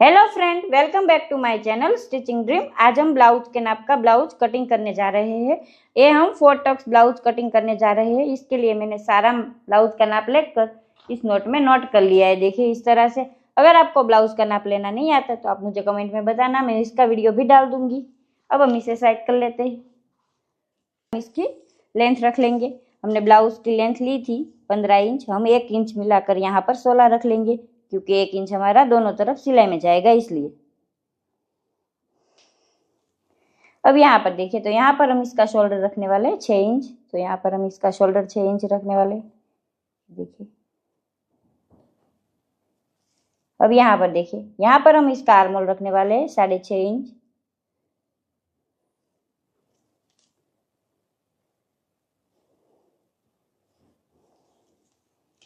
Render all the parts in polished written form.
Hello friend, welcome back to my channel stitching dream. आज हम blouse के नाप का ब्लाउज कटिंग करने जा रहे हैं। ये हम 4 टक्स ब्लाउज कटिंग करने जा रहे हैं। इसके लिए मैंने सारा ब्लाउज का नाप लेकर इस नोट में नोट कर लिया है। देखिए इस तरह से। अगर आपको ब्लाउज का नाप लेना नहीं आता तो आप मुझे कमेंट में बताना, मैं इसका वीडियो भी डाल दूंगी। अब हम इसे साइड कर लेते हैं। इसकी लेंथ रख लेंगे। हमने ब्लाउज की लेंथ ली थी 15 इंच। हम 1 इंच मिलाकर यहाँ पर 16 रख लेंगे, क्योंकि 1 इंच हमारा दोनों तरफ सिलाई में जाएगा, इसलिए। अब यहाँ पर देखिए, तो यहाँ पर हम इसका शोल्डर रखने वाले 6 इंच। तो यहाँ पर हम इसका शोल्डर 6 इंच रखने वाले। देखिए अब यहाँ पर देखिए, यहाँ पर हम इसका आर्मोल रखने वाले हैं 6.5 इंच।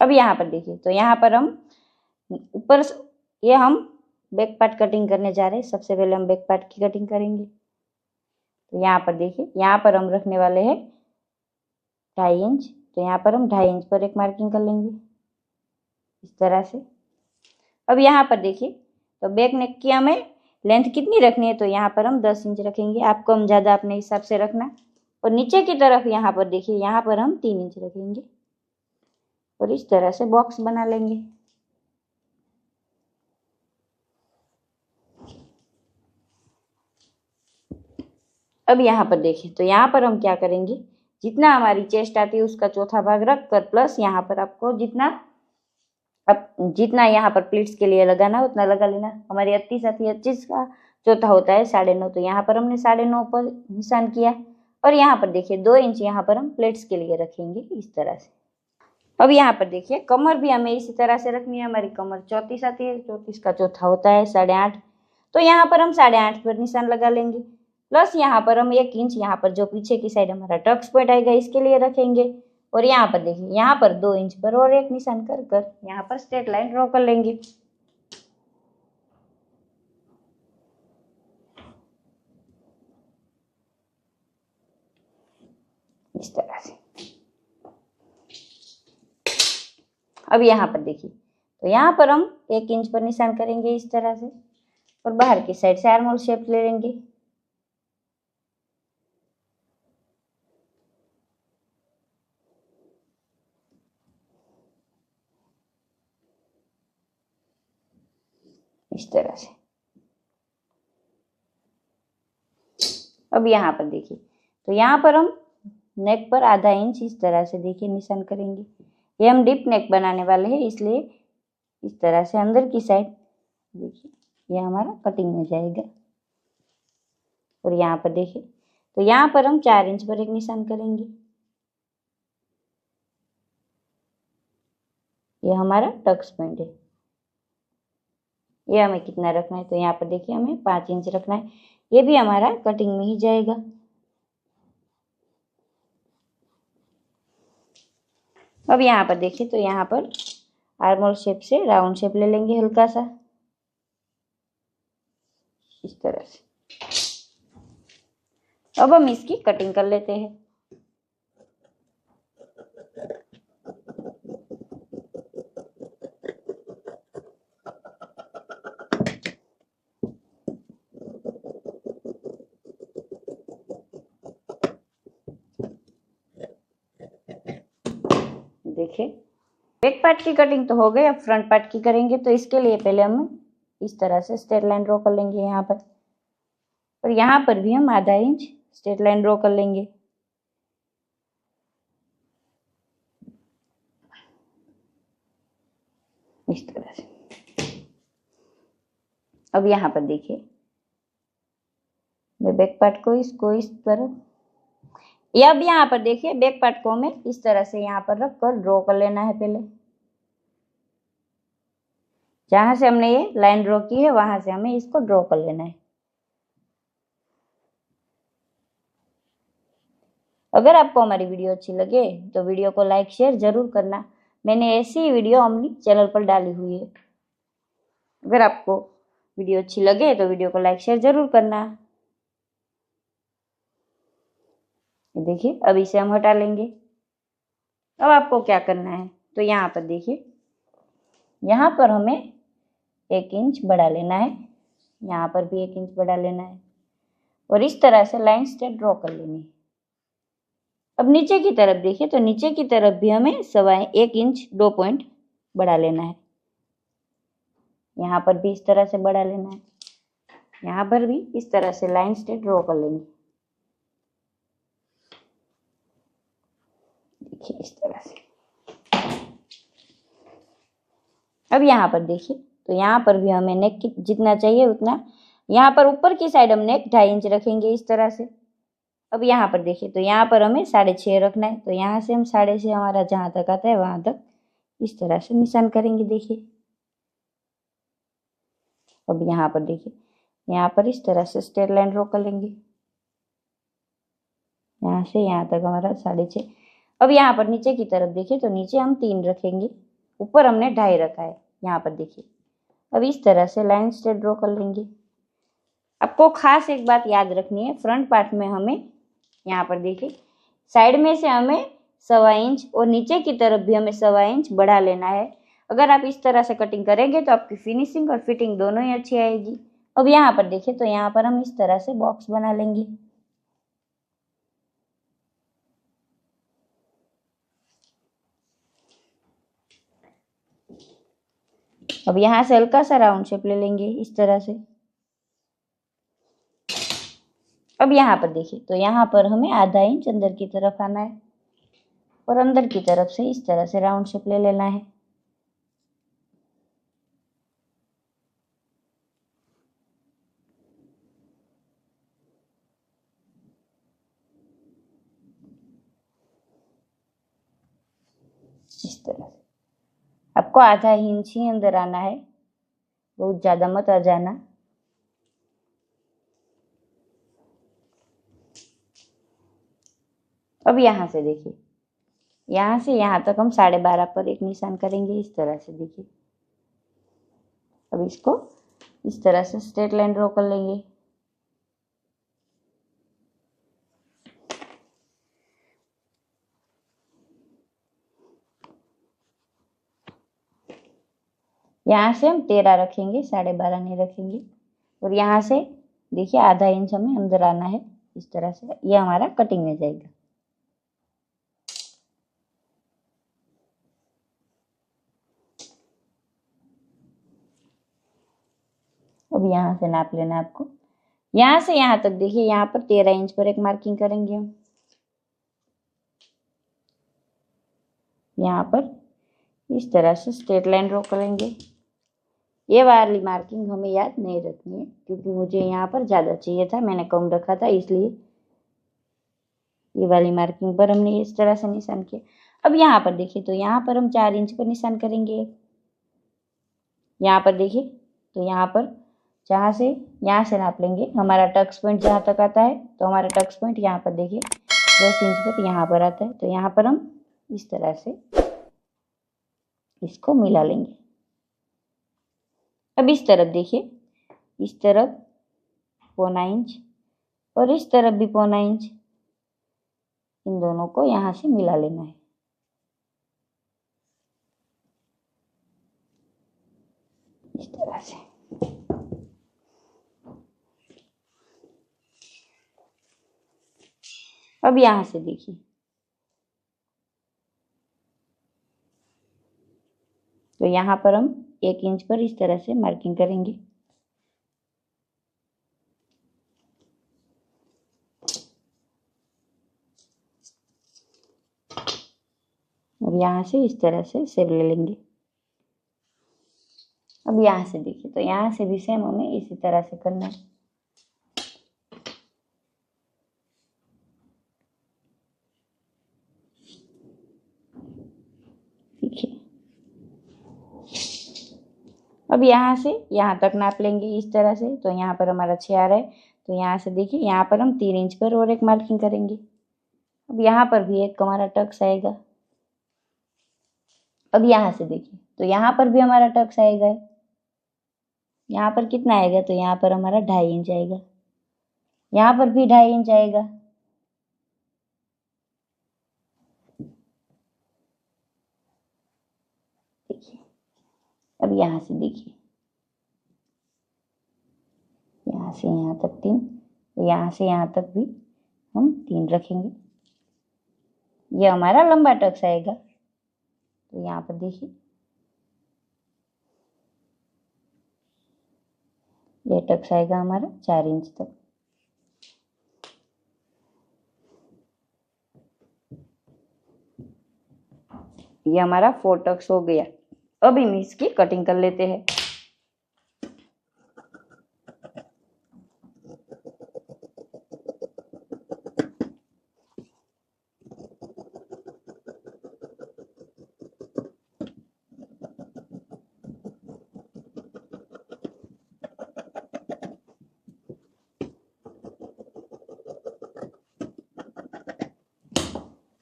अब यहाँ पर देखिए, तो यहाँ पर हम ऊपर ये हम बैक पार्ट कटिंग करने जा रहे हैं। सबसे पहले हम बैक पार्ट की कटिंग करेंगे। तो यहाँ पर देखिए, यहाँ पर हम रखने वाले हैं 2.5 इंच। तो यहाँ पर हम 2.5 इंच पर एक मार्किंग कर लेंगे इस तरह से। अब यहाँ पर देखिए, तो बैक नेक की हमें लेंथ कितनी रखनी है, तो यहाँ पर हम 10 इंच रखेंगे। आपको हम ज़्यादा अपने हिसाब से रखना। और नीचे की तरफ यहाँ पर देखिए, यहाँ पर हम 3 इंच रखेंगे और इस तरह से बॉक्स बना लेंगे। अब यहाँ पर देखिए, तो यहाँ पर हम क्या करेंगे, जितना हमारी चेस्ट आती है उसका चौथा भाग रख कर प्लस यहाँ पर आपको जितना यहाँ पर प्लीट्स के लिए लगाना उतना लगा लेना। हमारी 38 आती है, 25 का चौथा होता है 9.5। तो यहाँ पर हमने 9.5 पर निशान किया। और यहाँ पर देखिए 2 इंच यहाँ पर हम प्लेट्स के लिए रखेंगे इस तरह से। अब यहाँ पर देखिए, कमर भी हमें इसी तरह से रखनी है। हमारी कमर 34 आती है, 34 का चौथा होता है 8.5। तो यहाँ पर हम 8.5 पर निशान लगा लेंगे। प्लस यहाँ पर हम 1 इंच यहाँ पर जो पीछे की साइड हमारा टक्स पॉइंट आएगा इसके लिए रखेंगे। और यहाँ पर देखिए, यहाँ पर 2 इंच पर और एक निशान कर कर यहाँ पर स्ट्रेट लाइन ड्रॉ कर लेंगे इस तरह से। अब यहाँ पर देखिए, तो यहाँ पर हम 1 इंच पर निशान करेंगे इस तरह से। और बाहर की साइड से आर्मोल शेप ले लेंगे। इस तरह से। अब यहाँ पर देखिए, तो यहाँ पर हम नेक पर आधा इंच इस तरह से देखिए निशान करेंगे। ये हम डीप नेक बनाने वाले हैं, इसलिए इस तरह से अंदर की साइड देखिए, ये हमारा कटिंग में जाएगा। और यहाँ पर देखिए, तो यहाँ पर हम 4 इंच पर एक निशान करेंगे। ये हमारा टक्स पॉइंट है। ये हमें कितना रखना है, तो यहाँ पर देखिए हमें 5 इंच रखना है। ये भी हमारा कटिंग में ही जाएगा। अब यहाँ पर देखिए, तो यहाँ पर आर्मोल शेप से राउंड शेप ले लेंगे हल्का सा इस तरह से। अब हम इसकी कटिंग कर लेते हैं। देखिए बैक पार्ट की कटिंग तो हो गई। अब फ्रंट पार्ट की करेंगे। तो इसके लिए पहले हम इस तरह से स्ट्रेट लाइन ड्रॉ कर लेंगे यहाँ पर। और यहाँ पर भी हम आधा इंच स्ट्रेट लाइन ड्रॉ कर लेंगे इस तरह से। अब यहाँ पर देखिए, मैं बैक पार्ट को इसको इस तरह, या अब यहाँ पर देखिए बैक पार्ट को हमें इस तरह से यहाँ पर रख कर ड्रॉ कर लेना है। पहले जहां से हमने ये लाइन ड्रॉ की है वहां से हमें इसको ड्रॉ कर लेना है। अगर आपको हमारी वीडियो अच्छी लगे तो वीडियो को लाइक शेयर जरूर करना। मैंने ऐसी वीडियो अपनी चैनल पर डाली हुई है। अगर आपको वीडियो अच्छी लगे तो वीडियो को लाइक शेयर जरूर करना। देखिए अब इसे हम हटा लेंगे। अब आपको क्या करना है, तो यहाँ पर देखिए, यहाँ पर हमें 1 इंच बढ़ा लेना है, यहाँ पर भी 1 इंच बढ़ा लेना है और इस तरह से लाइन स्ट्रेट ड्रॉ कर लेनी है। अब नीचे की तरफ देखिए, तो नीचे की तरफ भी हमें 1 इंच 2 पॉइंट बढ़ा लेना है, यहाँ पर भी इस तरह से बढ़ा लेना है, यहाँ पर भी इस तरह से लाइन स्ट्रेट ड्रॉ कर लेंगे। देखिए इस तरह से। अब यहाँ पर देखिए, तो यहाँ पर भी हमें नेक जितना चाहिए उतना, यहाँ पर ऊपर की साइड हम नेक 2.5 इंच रखेंगे इस तरह से। अब यहाँ पर देखिए, तो यहाँ पर हमें 6.5 रखना है, तो यहाँ से हम 6.5 हमारा जहाँ तक आता है वहां तक इस तरह से निशान करेंगे। देखिए अब यहाँ पर देखिए, यहाँ पर इस तरह से स्ट्रेट लाइन ड्रॉ कर लेंगे, यहाँ से यहाँ तक हमारा 6.5। अब यहाँ पर नीचे की तरफ देखिए, तो नीचे हम 3 रखेंगे, ऊपर हमने 2.5 रखा है, यहाँ पर देखिए। अब इस तरह से लाइन स्ट्रेट ड्रॉ कर लेंगे। आपको खास एक बात याद रखनी है, फ्रंट पार्ट में हमें यहाँ पर देखिए साइड में से हमें 1.25 इंच और नीचे की तरफ भी हमें 1.25 इंच बढ़ा लेना है। अगर आप इस तरह से कटिंग करेंगे तो आपकी फिनिशिंग और फिटिंग दोनों ही अच्छी आएगी। अब यहाँ पर देखिए, तो यहाँ पर हम इस तरह से बॉक्स बना लेंगे। अब यहाँ से हल्का सा राउंड शेप ले लेंगे इस तरह से। अब यहाँ पर देखिए, तो यहाँ पर हमें आधा इंच अंदर की तरफ आना है और अंदर की तरफ से इस तरह से राउंड शेप ले लेना है। इस तरह से आपको आधा इंच ही अंदर आना है, बहुत ज्यादा मत आ जाना। अब यहाँ से देखिए, यहाँ से यहाँ तक हम 12.5 पर एक निशान करेंगे इस तरह से। देखिए अब इसको इस तरह से स्ट्रेट लाइन ड्रॉ कर लेंगे। यहाँ से हम 13 रखेंगे, 12.5 नहीं रखेंगे। और यहाँ से देखिए आधा इंच हमें अंदर आना है इस तरह से, ये हमारा कटिंग में जाएगा। अब यहाँ से नाप लेना है आपको, यहाँ से यहाँ तक देखिए, यहाँ पर 13 इंच पर एक मार्किंग करेंगे हम। यहाँ पर इस तरह से स्ट्रेट लाइन ड्रॉ करेंगे। ये वाली मार्किंग हमें याद नहीं रखनी है, क्योंकि मुझे यहाँ पर ज़्यादा चाहिए था, मैंने कम रखा था, इसलिए ये वाली मार्किंग पर हमने इस तरह से निशान किया। अब यहाँ पर देखिए, तो यहाँ पर हम 4 इंच पर निशान करेंगे। यहाँ पर देखिए, तो यहाँ पर जहाँ से यहाँ से नाप लेंगे, हमारा टक्स पॉइंट जहाँ तक आता है, तो हमारा टक्स पॉइंट यहाँ पर देखिए 10 इंच पर यहाँ पर आता है, तो यहाँ पर हम इस तरह से इसको मिला लेंगे। अब इस तरफ देखिए, इस तरफ 1.25 इंच और इस तरफ भी 1.25 इंच, इन दोनों को यहाँ से मिला लेना है इस तरह से। अब यहाँ से देखिए, तो यहाँ पर हम 1 इंच पर इस तरह से मार्किंग करेंगे। अब यहाँ से इस तरह से शेप ले लेंगे। अब यहाँ से देखिए, तो यहाँ से भी सेम हमें इसी तरह से करना है। देखिए अब यहाँ से यहाँ तक नाप लेंगे इस तरह से, तो यहाँ पर हमारा 6 आ रहा है, तो यहाँ से देखिए, यहाँ पर हम 3 इंच पर और एक मार्किंग करेंगे। अब यहाँ पर भी एक हमारा टक्स आएगा। अब यहाँ से देखिए, तो यहाँ पर भी हमारा टक्स आएगा। यहाँ पर कितना आएगा, तो यहाँ पर हमारा 2.5 इंच आएगा, यहाँ पर भी 2.5 इंच आएगा। देखिए अब यहाँ से देखिए, यहाँ से यहाँ तक 3, तो यहाँ से यहाँ तक भी हम 3 रखेंगे। ये हमारा लंबा टक्स आएगा। तो यहाँ पर देखिए ये टक्स आएगा हमारा 4 इंच तक। ये हमारा 4 टक्स हो गया। अब हम इसकी कटिंग कर लेते हैं।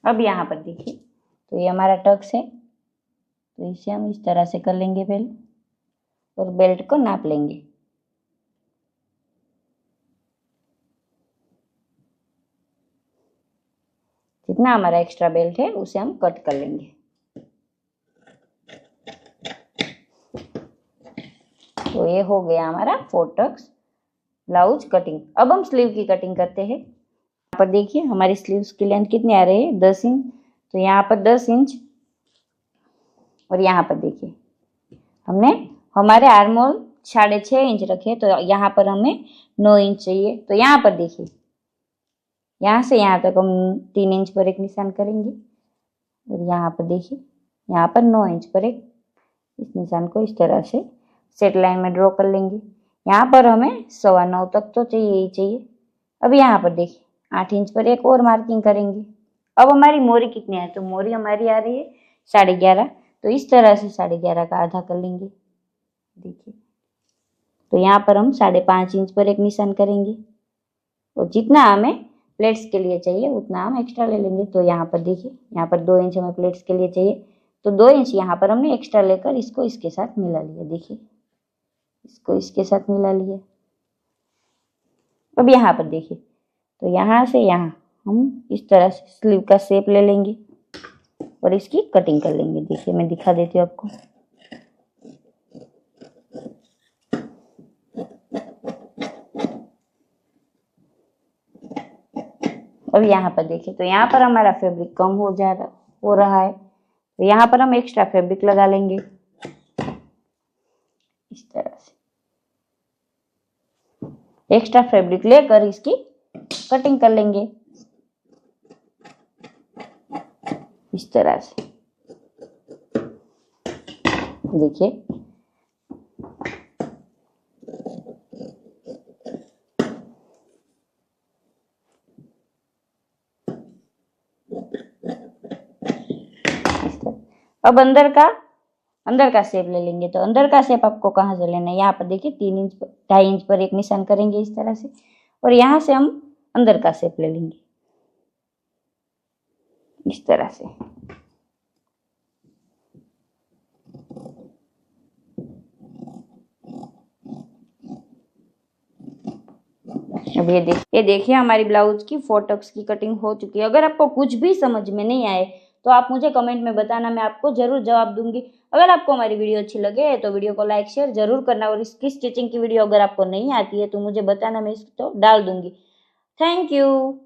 अब यहाँ पर देखिए, तो ये हमारा टक्स है, तो इसे हम इस तरह से कर लेंगे पहले और बेल्ट को नाप लेंगे। जितना हमारा एक्स्ट्रा बेल्ट है उसे हम कट कर लेंगे। तो ये हो गया हमारा 4 टक्स ब्लाउज कटिंग। अब हम स्लीव की कटिंग करते हैं। यहाँ पर देखिए हमारी स्लीव्स की लेंथ कितनी आ रही है, 10 इंच। तो यहाँ पर 10 इंच और यहाँ पर देखिए हमने हमारे आर्महोल 6.5 इंच रखे, तो यहाँ पर हमें 9 इंच चाहिए। तो यहाँ पर देखिए यहाँ से यहाँ तक हम 3 इंच पर एक निशान करेंगे और यहाँ पर देखिए यहाँ पर 9 इंच पर एक इस निशान को इस तरह से सेट लाइन में ड्रॉ कर लेंगे। यहाँ पर हमें 9.25 तक तो चाहिए ही चाहिए। अब यहाँ पर देखिए 8 इंच पर एक और मार्किंग करेंगे। अब हमारी मोरी कितनी है, तो मोरी हमारी आ रही है 11.5। तो इस तरह से 11.5 का आधा कर लेंगे। देखिए तो यहाँ पर हम 5.5 इंच पर एक निशान करेंगे और जितना हमें प्लेट्स के लिए चाहिए उतना हम एक्स्ट्रा ले लेंगे। तो यहाँ पर देखिए यहाँ पर 2 इंच हमें प्लेट्स के लिए चाहिए, तो 2 इंच यहाँ पर हमने एक्स्ट्रा लेकर इसको इसके साथ मिला लिया। देखिए इसको इसके साथ मिला लिया। अब यहाँ पर देखिए तो यहाँ से यहाँ हम इस तरह से स्लीव का शेप ले लेंगे और इसकी कटिंग कर लेंगे। देखिए मैं दिखा देती हूँ आपको। अब यहाँ पर देखिए तो यहाँ पर हमारा फैब्रिक कम हो रहा है, तो यहाँ पर हम एक्स्ट्रा फैब्रिक लगा लेंगे इस तरह से। एक्स्ट्रा फैब्रिक लेकर इसकी कटिंग कर लेंगे इस तरह से। देखिए अब अंदर का शेप ले लेंगे। तो अंदर का शेप आपको कहाँ से लेना है, यहाँ पर देखिए 2.5 इंच पर एक निशान करेंगे इस तरह से और यहाँ से हम अंदर का शेप ले लेंगे इस तरह से। अब ये देखिए हमारी ब्लाउज की 4 टक्स की कटिंग हो चुकी है। अगर आपको कुछ भी समझ में नहीं आए तो आप मुझे कमेंट में बताना, मैं आपको जरूर जवाब दूंगी। अगर आपको हमारी वीडियो अच्छी लगे तो वीडियो को लाइक शेयर जरूर करना और इसकी स्टिचिंग की वीडियो अगर आपको नहीं आती है तो मुझे बताना, मैं इसको डाल दूंगी। Thank you.